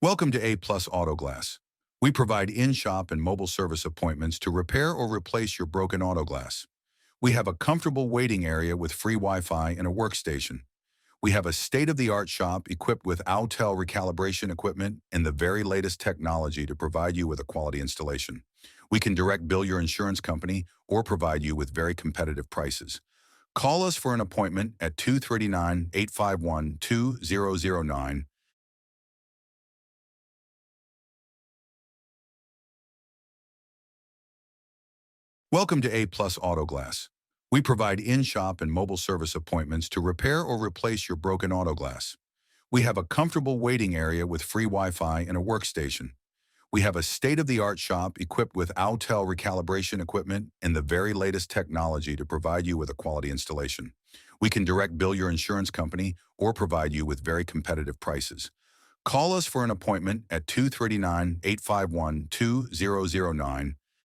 Welcome to A+ Auto Glass. We provide in-shop and mobile service appointments to repair or replace your broken auto glass. We have a comfortable waiting area with free Wi-Fi and a workstation. We have a state-of-the-art shop equipped with Autel recalibration equipment and the very latest technology to provide you with a quality installation. We can direct bill your insurance company or provide you with very competitive prices. Call us for an appointment at 239-851-2009. Welcome to A+ Auto Glass. We provide in-shop and mobile service appointments to repair or replace your broken auto glass. We have a comfortable waiting area with free Wi-Fi and a workstation. We have a state-of-the-art shop equipped with Autel recalibration equipment and the very latest technology to provide you with a quality installation. We can direct bill your insurance company or provide you with very competitive prices. Call us for an appointment at 239-851-2009